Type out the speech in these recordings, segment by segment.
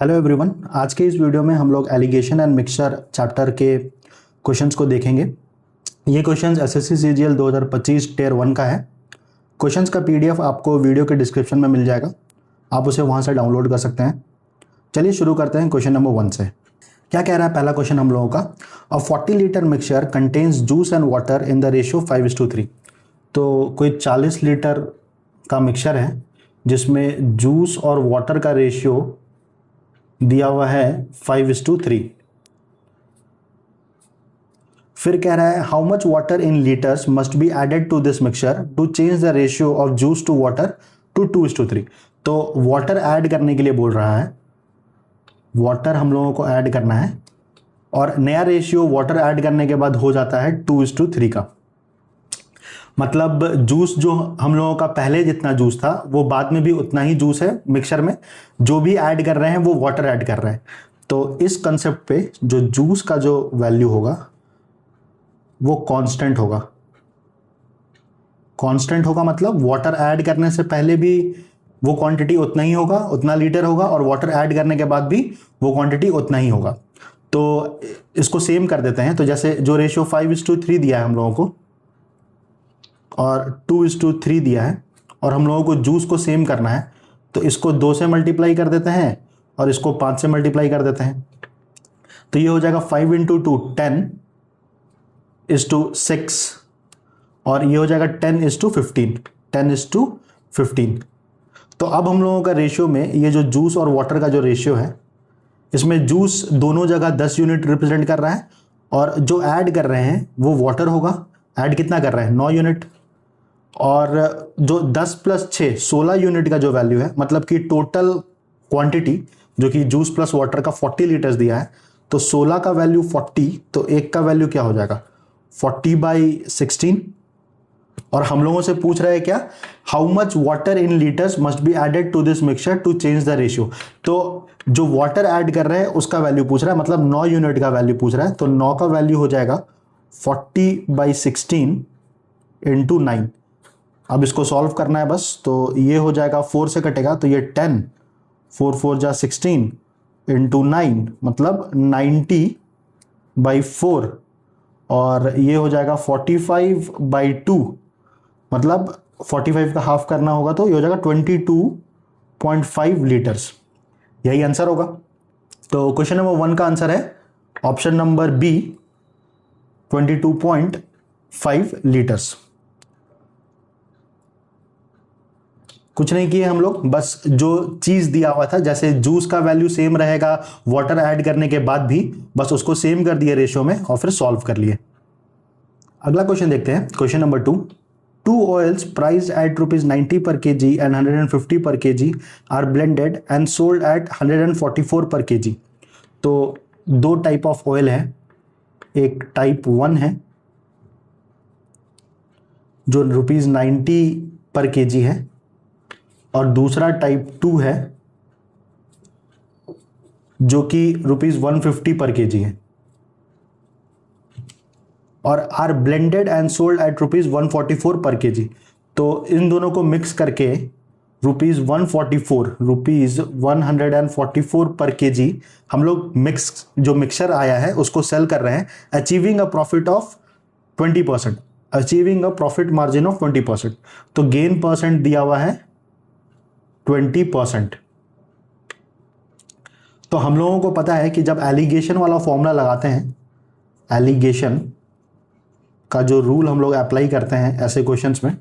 Hello everyone, आज के इस वीडियो में हम लोग एलिगेशन एंड मिक्सचर चैप्टर के क्वेश्चंस को देखेंगे। ये क्वेश्चंस एसएससी सीजीएल 2025 टियर 1 का है। क्वेश्चंस का पीडीएफ आपको वीडियो के डिस्क्रिप्शन में मिल जाएगा, आप उसे वहां से डाउनलोड कर सकते हैं। चलिए शुरू करते हैं क्वेश्चन नंबर 1 से। क्या कह रहा है पहला क्वेश्चन हम लोगों का, अ 40 litre mixture contains juice and water in the ratio 5:3। तो कोई 40 लीटर का मिक्सचर है जिसमें जूस और वाटर का रेशियो दिया हुआ है 5:3। फिर कह रहा है how much water in litres must be added to this mixture to change the ratio of juice to water to 2:3। तो वाटर ऐड करने के लिए बोल रहा है, वाटर हम लोगों को ऐड करना है और नया रेशियो वाटर ऐड करने के बाद हो जाता है 2:3 का। मतलब जूस जो हम लोगों का पहले जितना जूस था वो बाद में भी उतना ही जूस है मिक्सचर में, जो भी ऐड कर रहे हैं वो वाटर ऐड कर रहे हैं। तो इस कंसेप्ट पे जो जूस का जो वैल्यू होगा वो कांस्टेंट होगा। कांस्टेंट होगा मतलब वाटर ऐड करने से पहले भी वो क्वांटिटी उतना ही होगा, उतना लीटर होगा, और वाटर ऐड करने के बाद भी वो क्वांटिटी उतना ही होगा। तो इसको सेम कर देते हैं। तो जैसे जो रेशियो 5:3 दिया है हम लोगों को और 2:3 दिया है और हम लोगों को जूस को सेम करना है, तो इसको 2 से मल्टीप्लाई कर देते हैं और इसको 5 से मल्टीप्लाई कर देते हैं। तो ये हो जाएगा 5 × 2 10:6 और ये हो जाएगा 10:15 10:15। तो अब हम लोगों का रेशियो में ये जो जूस और वाटर का जो रेशियो है, इसमें जूस दोनों जगह 10 यूनिट रिप्रेजेंट कर रहा है और जो ऐड कर रहे हैं वो वाटर होगा। ऐड कितना कर रहे हैं? 9 यूनिट। और जो 10 + 6 16 यूनिट का जो वैल्यू है, मतलब कि टोटल क्वांटिटी जो कि जूस प्लस वाटर का 40 लीटर्स दिया है, तो 16 का वैल्यू 40, तो एक का वैल्यू क्या हो जाएगा? 40/16। और हम लोगों से पूछ रहा है क्या, how much water in litres must be added to this mixture to change the ratio. तो जो वाटर ऐड कर रहे हैं उसका वैल्यू पूछ रहा है, मतलब 9 यूनिट का वैल्यू पूछ रहा है। तो 9 का वैल्यू हो जाएगा 40/16 × 9। अब इसको सॉल्व करना है बस। तो ये हो जाएगा 4 से कटेगा तो ये 10, 4 4 जा 16 × 9 मतलब 90/4, और ये हो जाएगा 45/2 मतलब 45 का हाफ करना होगा तो ये हो जाएगा 22.5 लीटर्स। यही आंसर होगा। तो क्वेश्चन नंबर 1 का आंसर है ऑप्शन नंबर बी, 22.5 लीटर्स। कुछ नहीं किए हम लोग, बस जो चीज दिया हुआ था, जैसे जूस का वैल्यू सेम रहेगा वाटर ऐड करने के बाद भी, बस उसको सेम कर दिए रेशियो में और फिर सॉल्व कर लिए। अगला क्वेश्चन देखते हैं, question number 2। 2 oils priced at ₹90 per kg and 150 per kg are blended and sold at 144 per kg। तो 2 टाइप ऑफ ऑयल है, एक टाइप 1 है जो ₹90 पर kg है, और दूसरा टाइप 2 है जो कि ₹150 पर kg है, और are blended and sold at ₹144 per kg। तो इन दोनों को मिक्स करके ₹144 पर kg हम लोग जो मिक्सचर आया है उसको सेल कर रहे हैं, achieving a profit of 20%, achieving a profit margin of 20%। तो गेन परसेंट दिया हुआ है 20%। तो हम लोगों को पता है कि जब एलिगेशन वाला फॉर्मूला लगाते हैं, एलिगेशन का जो रूल हम लोग अप्लाई करते हैं ऐसे क्वेश्चंस में,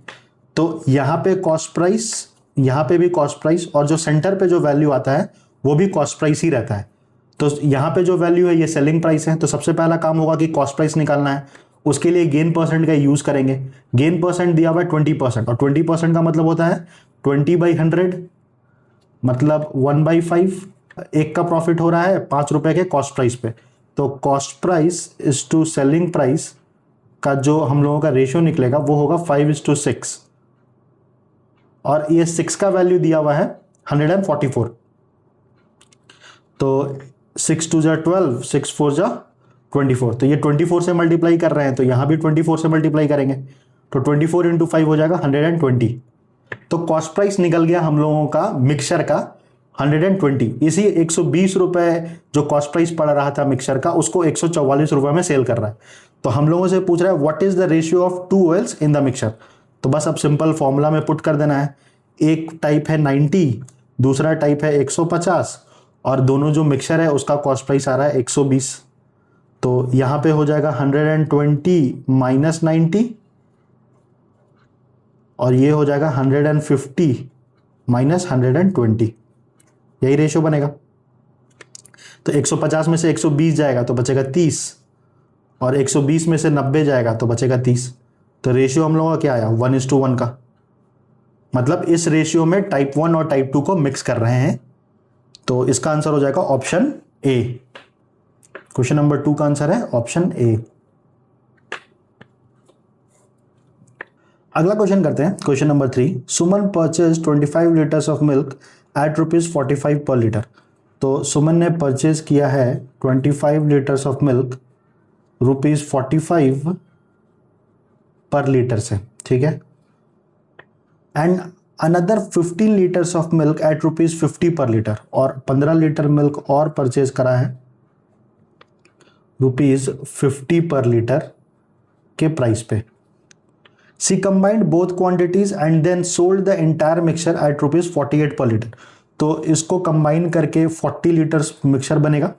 तो यहाँ पे कॉस्ट प्राइस, यहाँ पे भी कॉस्ट प्राइस, और जो सेंटर पे जो वैल्यू आता है वो भी कॉस्ट प्राइस ही रहता है। तो यहाँ पे जो वैल्यू है ये सेलिंग प्राइस है, तो सबसे पहला काम होगा कि कॉस्ट प्राइस निकालना है। उसके लिए गेन परसेंट का यूज करेंगे। गेन परसेंट दिया हुआ है 20%, और 20% का मतलब होता है 20/100 मतलब 1/5। एक का प्रॉफिट हो रहा है 5 रुपए के कॉस्ट प्राइस पे, तो cost price is to selling price का जो हम लोगों का रेशियो निकलेगा वो होगा 5:6, और ये 6 का वैल्यू दिया हुआ है 144। तो 6 2 जा 12, 6 4 जा 24, तो ये 24 से मल्टीप्लाई कर रहे हैं, तो यहां भी 24 से मल्टीप्लाई करेंगे, तो 24 × 5 हो जाएगा 120। तो कॉस्ट प्राइस निकल गया हम लोगों का मिक्सचर का 120, इसी 120 रुपए जो कॉस्ट प्राइस पड़ रहा था मिक्सचर का, उसको 144 रुपए में सेल कर रहा है। तो हम लोगों से पूछ रहा है what is the ratio of two oils in the mixture. तो बस अब सिंपल फॉर्मूला में पुट कर देना है। एक टाइप है 90, दूसरा टाइप है 150, और दोनों जो मिक्सचर है उसका कॉस्ट प्राइस आ रहा है 120। तो यहां पे हो जाएगा 120 माइनस 90, और ये हो जाएगा 150 माइनस 120, यही रेशियो बनेगा। तो 150 में से 120 जाएगा तो बचेगा 30, और 120 में से 90 जाएगा तो बचेगा 30। तो रेशियो हम लोगों का क्या आया, 1:1 का। मतलब इस रेशियो में टाइप 1 और टाइप 2 को मिक्स कर रहे हैं। तो इसका आंसर हो जाएगा ऑप्शन ए। क्वेश्चन नंबर 2 का आंसर है ऑप्शन ए। अगला क्वेश्चन करते हैं, question number 3। Suman purchase 25 litres of milk eight ₹45 पर लीटर। तो सुमन ने परचेज किया है 25 लीटर्स ऑफ मिल्क ₹45 पर लीटर से, ठीक है। And another 15 litres of milk eight ₹50 पर लीटर, और 15 लीटर मिल्क और परचेज करा है ₹50 पर लीटर के प्राइस पे। She combined both quantities and then sold the entire mixture at ₹48 per litre. तो इसको कंबाइन करके 40 लीटर्स मिक्सचर बनेगा,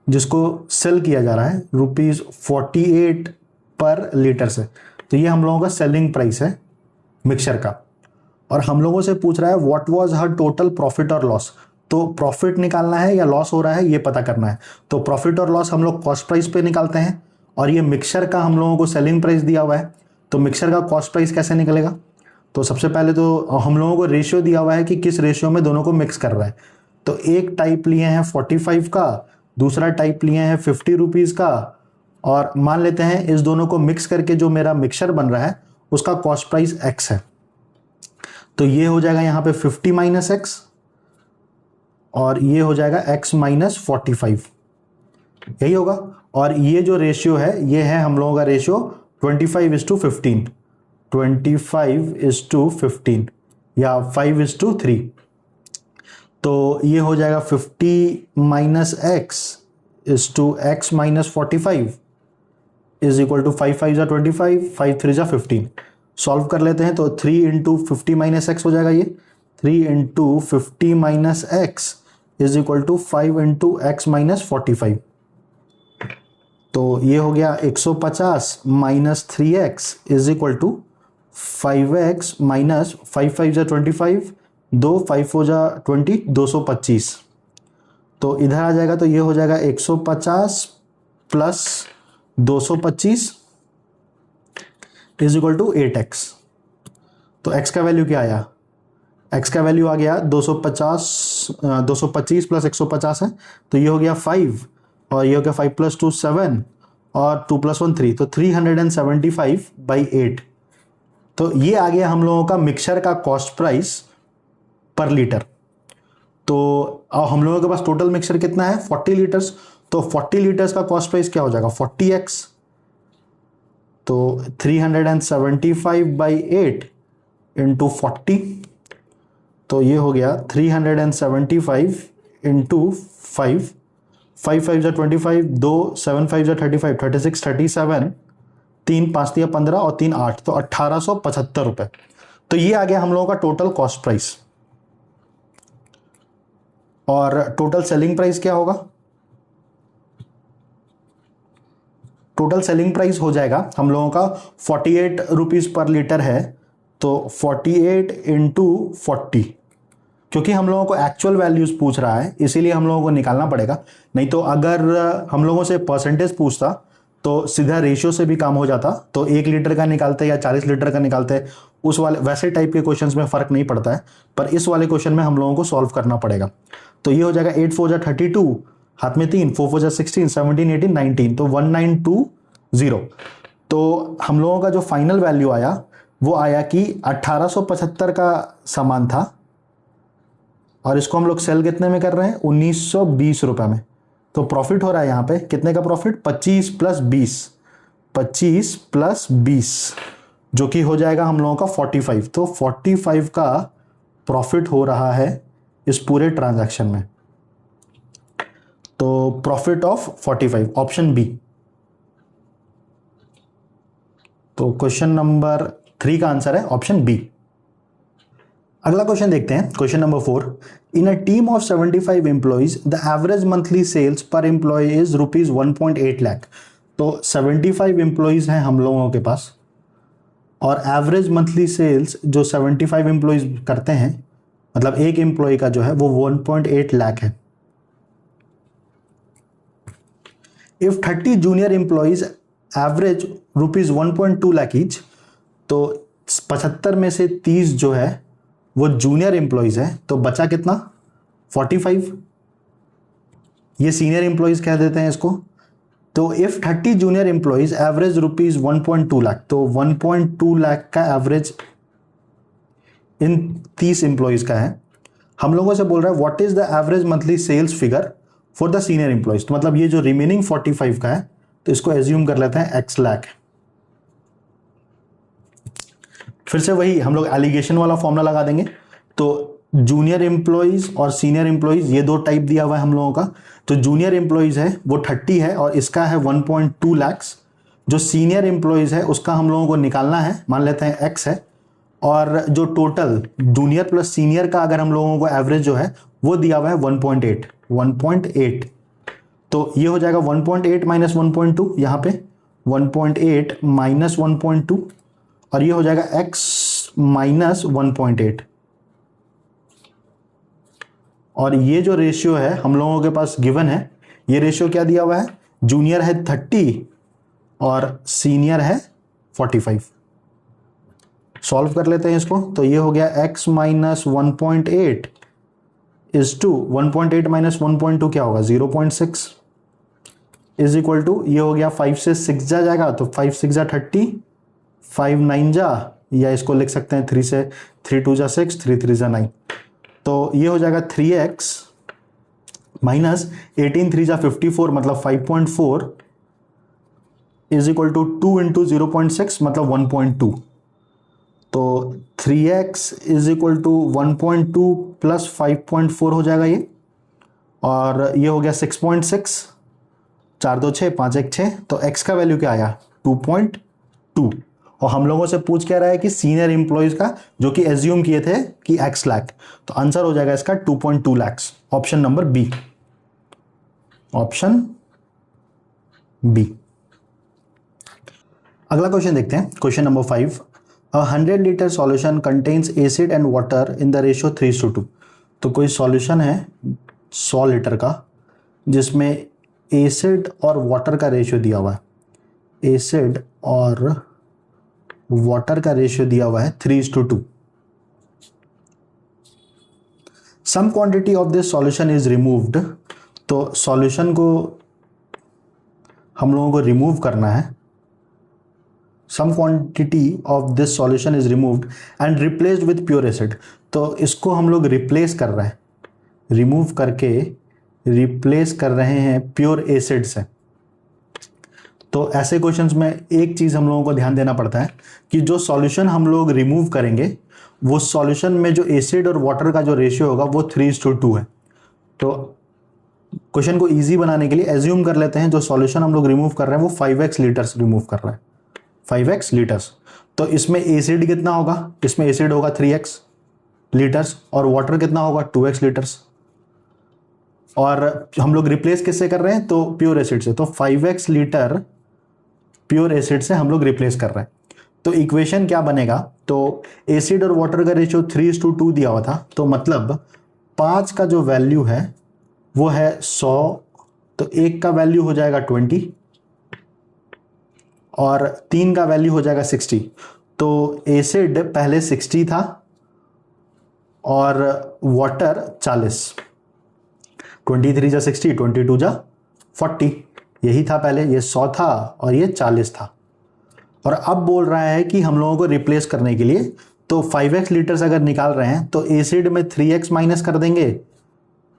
जिसको सेल किया जा रहा है ₹48 पर लीटर से। तो ये हम लोगों का सेलिंग प्राइस है मिक्सचर का। और हम लोगों से पूछ रहा है what was her total profit और लॉस। तो प्रॉफिट निकालना है या लॉस हो रहा है ये पता करना है। तो प्रॉफिट और लॉस हम लोग कॉस्ट प्राइस पे निकालते हैं, और ये मिक्सचर का हम लोगों को सेलिंग प्राइस दिया हुआ है। तो मिक्सचर का कॉस्ट प्राइस कैसे निकलेगा। तो सबसे पहले तो हम लोगों को रेशियो दिया हुआ है कि किस रेशियो में दोनों को मिक्स कर रहा है। तो एक टाइप लिए हैं 45 का, दूसरा टाइप लिए हैं 50 रुपीज़ का, और मान लेते हैं इस दोनों को मिक्स करके जो मेरा मिक्सचर बन रहा है उसका कॉस्ट प्राइस x है। तो ये हो जाएगा यहाँ पे 50 माइनस एक्स, और ये हो जाएगा x माइनस 45, यही होगा। और ये जो रेशियो है ये है हम लोगों का रेशियो 25:15, 25:15 या 5:3। तो ये हो जाएगा 50 minus x is to x minus 45 is equal to 5 5 25, 5 3 15। Solve कर लेते हैं तो 3 इंटू 50 माइनस एक्स हो जाएगा ये 3 into 50 minus x is equal to 5 into x minus 45। तो ये हो गया 150 minus 3x is equal to 5x minus 5 5 25, 2 5 20, 225। तो इधर आ जाएगा तो ये हो जाएगा 150 plus 225 is equal to 8x। तो x का वैल्यू क्या आया, x का वैल्यू आ गया 225 प्लस 150 है, तो ये हो गया 5, और ये हो गया 5 + 2 7, और 2 + 1 3, तो 375/8। तो ये आ गया हम लोगों का मिक्सचर का कॉस्ट प्राइस पर लीटर। तो अब हम लोगों के पास टोटल मिक्सचर कितना है 40 लीटर्स। तो 40 लीटर्स का कॉस्ट प्राइस क्या हो जाएगा 40x। तो 375/8 इंटू 40, तो ये हो गया 375 इंटू 5, 5 5 25, 2 7 5 35, 36 37, 3 5 दिया 15 और 3 8, तो 1875 रुपए। तो ये आ गया हम लोगों का टोटल कॉस्ट प्राइस। और टोटल सेलिंग प्राइस क्या होगा, टोटल सेलिंग प्राइस हो जाएगा हम लोगों का 48 रुपीज पर लीटर है, तो 48 इंटू 40, क्योंकि हम लोगों को एक्चुअल वैल्यूज पूछ रहा है इसीलिए हम लोगों को निकालना पड़ेगा। नहीं तो अगर हम लोगों से परसेंटेज पूछता तो सीधा रेशियो से भी काम हो जाता, तो 1 लीटर का निकालते या 40 लीटर का निकालते, उस वाले वैसे टाइप के क्वेश्चंस में फर्क नहीं पड़ता है। पर इस वाले क्वेश्चन में हम लोगों को सॉल्व करना पड़ेगा। तो ये हो जाएगा 8 4 32, हाथ में 3, 4 4 16, 17 18 19, तो 1920। तो हम लोगों का जो फाइनल वैल्यू आया वो आया कि 1875 का सामान था, और इसको हम लोग सेल कितने में कर रहे हैं 1920 रुपए में। तो प्रॉफिट हो रहा है यहाँ पे कितने का प्रॉफिट 25 + 20, 25 + 20, जो कि हो जाएगा हम लोगों का 45। तो 45 का प्रॉफिट हो रहा है इस पूरे ट्रांजैक्शन में। तो प्रॉफिट ऑफ 45, ऑप्शन बी। तो क्वेश्चन नंबर 3 का आंसर है ऑप्शन बी। अगला क्वेश्चन देखते हैं, question number 4। In a team of 75 employees the average monthly sales per employee is rupees 1.8 lakh. तो 75 एम्प्लॉइज हैं हम लोगों के पास, और एवरेज मंथली सेल्स जो 75 एम्प्लॉइज करते हैं, मतलब एक एम्प्लॉय का जो है वो 1.8 लाख है। If 30 junior employees average rupees 1.2 lakh each, तो 75 में से 30 जो है वो जूनियर एम्प्लॉइज है, तो बचा कितना? 45। ये सीनियर एम्प्लॉइज कह देते हैं इसको। तो if 30 junior employees average rupees 1.2 lakh, तो 1.2 लाख का एवरेज इन 30 एम्प्लॉइज का है। हम लोगों से बोल रहा है what is the average monthly sales figure for the senior employees. तो मतलब ये जो रिमेनिंग 45 का है, तो इसको एज्यूम कर लेते हैं x लाख। फिर से वही हम लोग एलिगेशन वाला फॉर्मूला लगा देंगे। तो जूनियर एम्प्लॉइज और सीनियर एम्प्लॉइज, ये दो टाइप दिया हुआ है हम लोगों का। तो जूनियर एम्प्लॉइज है वो 30 है और इसका है 1.2 लाख। जो सीनियर एम्प्लॉइज है उसका हम लोगों को निकालना है, मान लेते हैं x है, और जो टोटल जूनियर प्लस सीनियर का अगर हम लोगों को एवरेज जो है वो दिया हुआ है 1.8। तो ये हो जाएगा 1.8 माइनस 1.2, यहाँ पे 1.8 माइनस 1.2, और ये हो जाएगा x माइनस 1.8। और ये जो रेशियो है हम लोगों के पास गिवन है, ये रेशियो क्या दिया हुआ है? जूनियर है 30 और सीनियर है 45। सॉल्व कर लेते हैं इसको। तो ये हो गया x minus 1.8 is to 1.8 minus 1.2 क्या होगा? 0.6 इज इक्वल टू, ये हो गया 5 से 6 जा जाएगा, तो 5 6 जा 30, 5 9 जा, या इसको लिख सकते हैं 3 से 3 2 जा 6, 3 3 जा 9। तो ये हो जाएगा 3x माइनस 18 3 जा 54, मतलब 5.4 इज इक्वल टू 2 इंटू 0.6 मतलब 1.2। तो 3x is equal to 1.2 plus 5.4 हो जाएगा ये, और ये हो गया 6.6, 4 2 6, 5 1 6। तो x का वैल्यू क्या आया? 2.2। और हम लोगों से पूछ क्या रहा है कि सीनियर एम्प्लॉइज का, जो कि एज्यूम किए थे कि x लाख। तो आंसर हो जाएगा इसका 2.2 lakh, option number B. Option B. अगला क्वेश्चन देखते हैं, question number 5। A 100 litre solution contains acid and water in the ratio 3:2। तो कोई सॉल्यूशन है 100 लीटर का जिसमें एसिड और वाटर का रेशियो दिया हुआ है, एसिड और वाटर का रेशियो दिया हुआ है 3:2। Some quantity of this solution is removed. तो सॉल्यूशन को हम लोगों को रिमूव करना है। Some quantity of this solution is removed and replaced with pure acid. तो इसको हम लोग रिप्लेस कर रहे हैं, रिमूव करके रिप्लेस कर रहे हैं प्योर एसिड से। तो ऐसे क्वेश्चंस में एक चीज हम लोगों को ध्यान देना पड़ता है कि जो सॉल्यूशन हम लोग रिमूव करेंगे, वो सॉल्यूशन में जो एसिड और वाटर का जो रेशियो होगा वो 3:2 है। तो क्वेश्चन को इजी बनाने के लिए एज्यूम कर लेते हैं जो सॉल्यूशन हम लोग रिमूव कर रहे हैं वो 5x लीटर्स रिमूव कर रहे हैं, 5x लीटर्स। तो इसमें एसिड कितना होगा? इसमें एसिड होगा 3x लीटर्स और वाटर कितना होगा? 2x litres. और हम लोग रिप्लेस किससे कर रहे हैं? तो प्योर एसिड से। तो 5x लीटर प्योर एसिड से हम लोग रिप्लेस कर रहे हैं। तो इक्वेशन क्या बनेगा? तो एसिड और वाटर का रेशियो 3:2 दिया हुआ था, तो मतलब 5 का जो वैल्यू है वो है 100, तो 1 का वैल्यू हो जाएगा 20 और 3 का वैल्यू हो जाएगा 60। तो एसिड पहले 60 था और वाटर 40। 23 जा 60, 22 जा 40, यही था पहले। ये 100 था और ये 40 था। और अब बोल रहा है कि हम लोगों को रिप्लेस करने के लिए, तो 5x लीटर्स अगर निकाल रहे हैं तो एसिड में 3x माइनस कर देंगे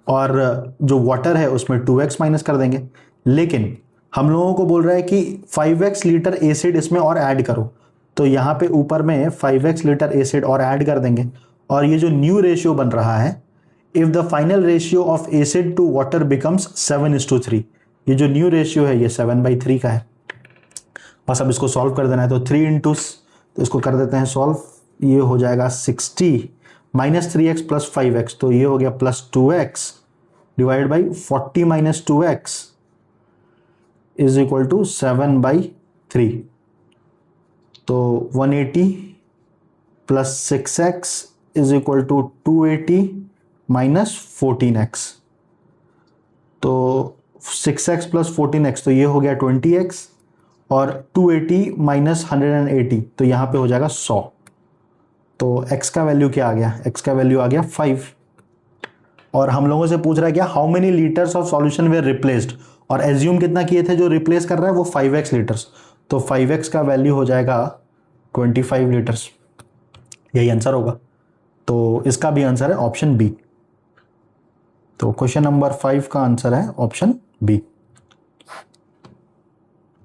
और जो वाटर है उसमें 2x माइनस कर देंगे। लेकिन हम लोगों को बोल रहा है कि 5x लीटर एसिड इसमें और ऐड करो, तो यहाँ पे ऊपर में 5x लीटर एसिड और ऐड कर देंगे। और ये जो न्यू रेशियो बन रहा है if the final ratio of acid to water becomes 7:3। ये जो न्यू रेशियो है ये 7/3 का है। बस अब इसको सॉल्व कर देना है। तो 3 इंटू, तो इसको कर देते हैं सॉल्व। ये हो जाएगा 60 माइनस 3x प्लस 5x, तो ये हो गया plus 2x divide by 40 minus 2x is equal to 7/3। तो 180 plus 6x is equal to 280 minus 14x। तो 6x प्लस 14x, तो ये हो गया 20x, और 280 माइनस 180, तो यहाँ पे हो जाएगा 100। तो x का वैल्यू क्या आ गया? x का वैल्यू आ गया 5। और हम लोगों से पूछ रहा है क्या, how many litres of solution were replaced, और एज्यूम कितना किए थे जो रिप्लेस कर रहा है वो 5x लीटर्स। तो 5x का वैल्यू हो जाएगा 25 लीटर्स। यही आंसर होगा। तो इसका भी आंसर है ऑप्शन बी। तो क्वेश्चन नंबर 5 का आंसर है ऑप्शन बी।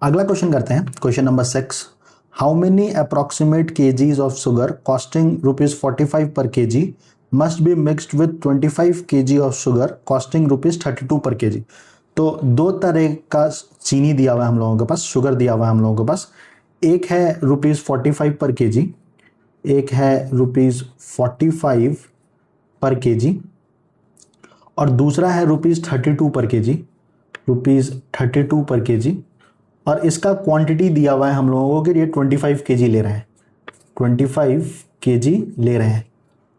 अगला क्वेश्चन करते हैं, question number 6। How many approximate KGs of sugar costing ₹45 पर KG must be mixed with 25 kg of sugar costing ₹32 पर केजी। तो दो तरह का चीनी दिया हुआ है हम लोगों के पास, शुगर दिया हुआ है हम लोगों के पास। एक है ₹45 पर केजी, एक है ₹45 पर केजी, और दूसरा है ₹32 पर केजी, ₹32 पर केजी। और इसका क्वांटिटी दिया हुआ है हम लोगों को कि ये 25 kg ले रहे हैं, 25 kg ले रहे हैं।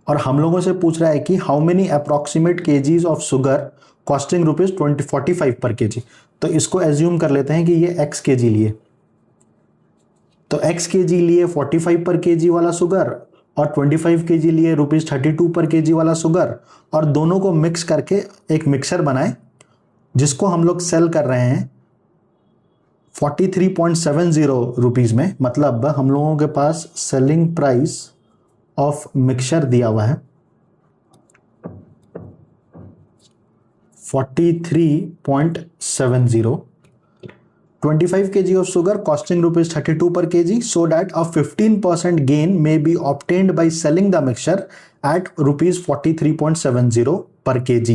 और हम लोगों से पूछ रहा है कि how many approximate KGs of sugar costing ₹45 पर केजी। तो इसको एज्यूम कर लेते हैं कि ये x kg लिए, तो x kg लिए 45 पर केजी वाला शुगर, और 25 kg लिए ₹32 पर केजी वाला शुगर, और दोनों को मिक्स करके एक मिक्सर बनाए जिसको हम लोग सेल कर रहे हैं 43.70 रुपीज़ में। मतलब हम लोगों के पास सेलिंग प्राइस ऑफ मिक्सचर दिया हुआ है 43.70, 25 kg of sugar costing ₹32 per kg, so that a 15% gain may be obtained by selling the mixture at ₹43.70 per kg।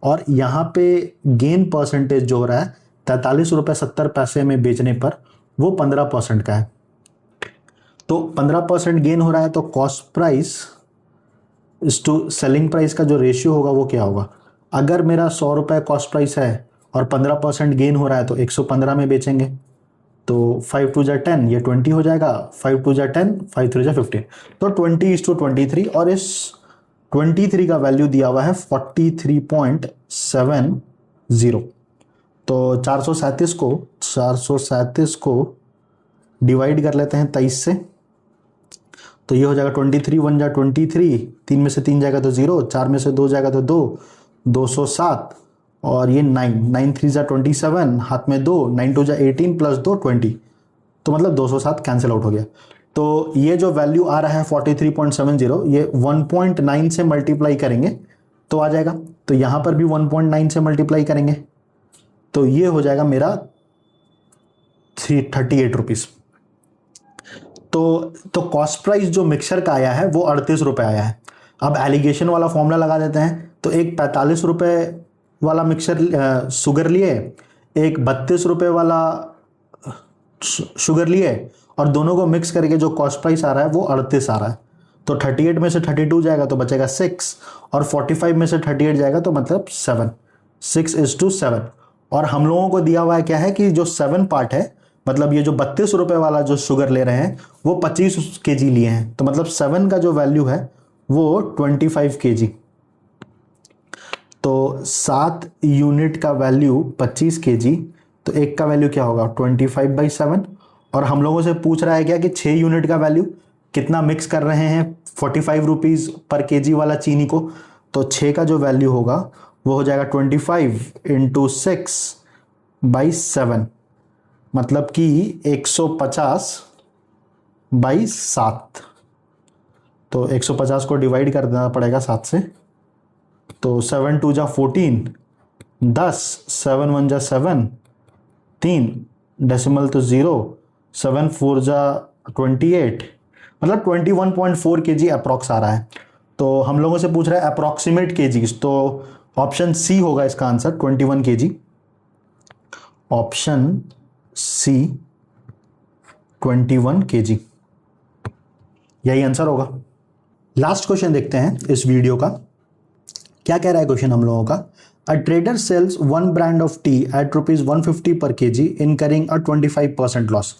और यहाँ पे गेन परसेंटेज जो हो रहा है ₹43.70 में बेचने पर, वो 15% का है। तो 15% गेन हो रहा है, तो कॉस्ट प्राइस इस टू सेलिंग प्राइस का जो रेशियो होगा वो क्या होगा? अगर मेरा ₹100 कॉस्ट प्राइस है और 15% गेन हो रहा है तो 115 में बेचेंगे। तो 5 2 जा 10, ये 20 हो जाएगा, 5 2 जा 10, 5 3 जा 15, तो 20:23। और इस 23 का वैल्यू दिया हुआ है 43.70। तो 437 को डिवाइड कर लेते हैं 23 से, तो ये हो जाएगा 23 1 जा 23, 3 में से 3 जाएगा तो 0, 4 में से 2 जाएगा तो 2, 207, और ये 9 3 जा 27, हाथ में 2, 9 2 जा 18 प्लस 2 20, तो मतलब 207 कैंसिल आउट हो गया। तो ये जो वैल्यू आ रहा है 43.70, ये 1.9 से मल्टीप्लाई करेंगे तो आ जाएगा। तो यहाँ पर भी 1.9 से मल्टीप्लाई करेंगे तो ये हो जाएगा मेरा 38 रुपीज़। तो कॉस्ट प्राइस जो मिक्सर का आया है वो 38 रुपये आया है। अब एलिगेशन वाला फॉर्मूला लगा देते हैं, तो एक 45 रुपये वाला मिक्सर शुगर लिए, एक 32 रुपये वाला शुगर लिए, और दोनों को मिक्स करके जो कॉस्ट प्राइस आ रहा है वो 38 आ रहा है। तो 38 में से 32 जाएगा तो बचेगा 6, और 45 में से 38 जाएगा तो मतलब 7, 6:7। और हम लोगों को दिया हुआ है क्या है कि जो 7 पार्ट है, मतलब ये जो 32 रुपये वाला जो शुगर ले रहे हैं वो 25 kg लिए हैं, तो मतलब 7 का जो वैल्यू है वो 25 kg। तो 7 यूनिट का वैल्यू 25 kg, तो एक का वैल्यू क्या होगा 25/7। और हम लोगों से पूछ रहा है क्या कि 6 यूनिट का वैल्यू कितना मिक्स कर रहे हैं 45 रुपीज़ पर केजी वाला चीनी को, तो 6 का जो वैल्यू होगा वो हो जाएगा 25 × 6/7, मतलब कि 150/7। तो 150 को डिवाइड कर देना पड़ेगा 7 से, तो 7 2 जा 14, 10, 7 1 जा 7, 3 डेसिमल तो 0, 7 4 जा 28, मतलब 21.4 kg अप्रॉक्स आ रहा है। तो हम लोगों से पूछ रहा है अप्रॉक्सीमेट केजीज, तो ऑप्शन सी होगा इसका answer 21 kg. Option C 21 kg, यही आंसर होगा। लास्ट क्वेश्चन देखते हैं इस वीडियो का। क्या कह रहा है क्वेश्चन हम लोगों का? A trader sells one brand of tea at ₹150 per KG incurring a 25% loss.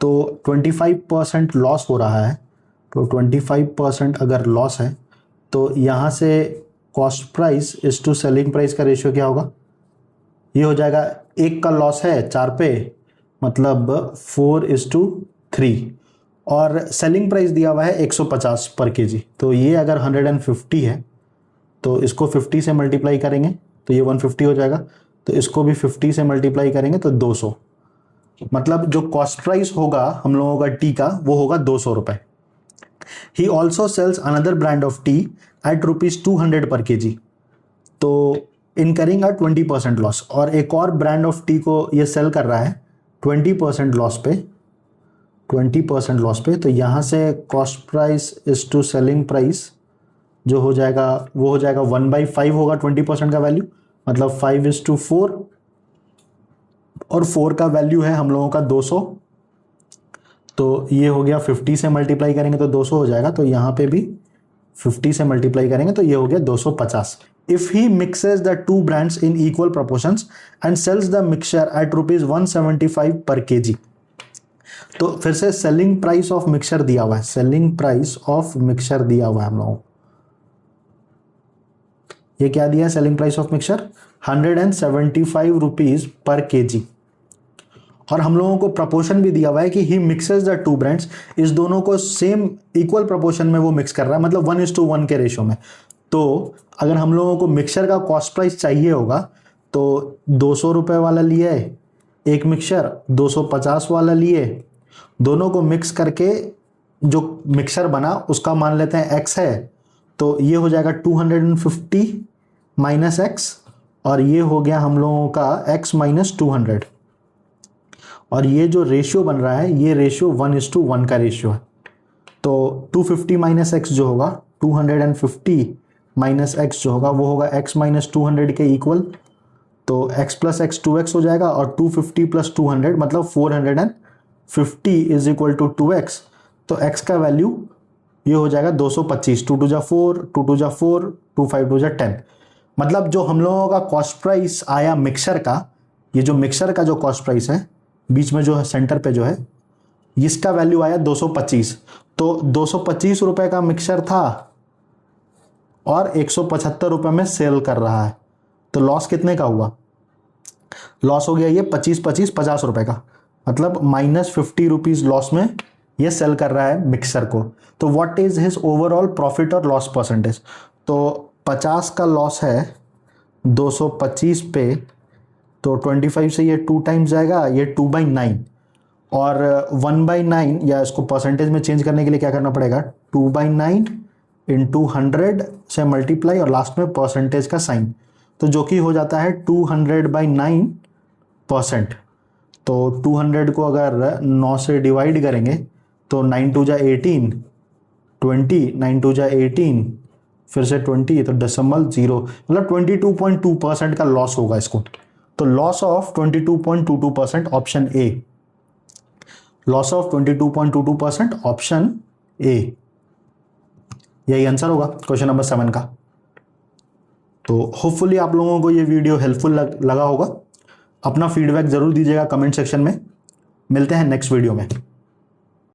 तो 25% लॉस हो रहा है, तो 25% अगर लॉस है तो यहाँ से कॉस्ट प्राइस इस टू सेलिंग प्राइस का रेशियो क्या होगा? ये हो जाएगा, एक का लॉस है 4 पे, मतलब 4:3, और सेलिंग प्राइस दिया हुआ है 150 पर केजी। तो ये अगर 150 है तो इसको 50 से मल्टीप्लाई करेंगे तो ये 150 हो जाएगा, तो इसको भी 50 से मल्टीप्लाई करेंगे तो 200, मतलब जो कॉस्ट प्राइस होगा हम लोगों का टी का वो होगा 200 रुपए। He also sells another brand of tea at ₹200 per KG, तो इनकरिंग अ 20% लॉस। और एक और ब्रांड ऑफ टी को ये सेल कर रहा है 20% लॉस पे, 20% लॉस पे। तो यहाँ से cost price is to selling price जो हो जाएगा वो हो जाएगा 1/5 होगा 20% का वैल्यू, मतलब 5:4, और 4 का वैल्यू है हम लोगों का 200, तो ये हो गया 50 से मल्टीप्लाई करेंगे तो 200 हो जाएगा, तो यहाँ पे भी 50 से मल्टीप्लाई करेंगे तो ये हो गया 250। If he mixes the two brands in equal proportions and sells the mixture at ₹175 per KG. तो फिर से सेलिंग प्राइस ऑफ मिक्सचर दिया हुआ है, सेलिंग प्राइस ऑफ मिक्सचर दिया हुआ है हम लोगों को। ये क्या दिया है selling price of mixture? 175 rupees per KG. और हम लोगों को प्रपोर्शन भी दिया हुआ है कि ही मिक्सेस द टू ब्रांड्स, इस दोनों को सेम इक्वल प्रपोर्शन में वो मिक्स कर रहा है, मतलब 1:1 के रेशो में। तो अगर हम लोगों को मिक्सचर का कॉस्ट प्राइस चाहिए होगा तो 200 रुपये वाला लिए एक मिक्सचर, 250 वाला लिए, दोनों को मिक्स करके जो मिक्सचर बना उसका मान लेते हैं x है, तो ये हो जाएगा 250 माइनस x, और ये हो गया हम लोगों का x माइनस 200, और ये जो रेशियो बन रहा है ये रेशियो 1:1 का रेशियो है। तो 250 माइनस एक्स जो होगा, 250 माइनस एक्स जो होगा वो होगा x माइनस 200 के इक्वल, तो x प्लस एक्स 2x हो जाएगा, और 250 प्लस 200 मतलब 450 इज इक्वल टू 2x। तो x का वैल्यू ये हो जाएगा 225, 2 2 जा 4, 2 2 जा 4, 2 5 2 जा 10। मतलब जो हम लोगों का कॉस्ट प्राइस आया मिक्सर का, ये जो मिक्सर का जो कॉस्ट प्राइस है बीच में जो है सेंटर पे जो है, इसका वैल्यू आया 225। तो 225 रुपए का मिक्सर था और 175 रुपए में सेल कर रहा है, तो लॉस कितने का हुआ? लॉस हो गया ये 50 रुपए का, मतलब -50 रुपीज लॉस में ये सेल कर रहा है मिक्सर को। तो what is his overall profit और लॉस परसेंटेज? तो 50 का लॉस है 225 पे, तो 25 से ये 2 टाइम्स जाएगा, ये 2/9, और 1/9 या इसको परसेंटेज में चेंज करने के लिए क्या करना पड़ेगा? 2/9 इंटू 100 से मल्टीप्लाई और लास्ट में परसेंटेज का साइन, तो जो कि हो जाता है 200/9%। तो 200 को अगर 9 से डिवाइड करेंगे तो 9 2 जा 18, 20, 9 2 जा 18, फिर से 20, तो 0.0, मतलब 22.2% का लॉस होगा इसको। तो loss of 22.22% option A, loss of 22.22% option A, यही आंसर होगा क्वेश्चन नंबर 7 का। तो होपफुली आप लोगों को ये वीडियो हेल्पफुल लगा होगा। अपना फीडबैक जरूर दीजिएगा कमेंट सेक्शन में। मिलते हैं नेक्स्ट वीडियो में।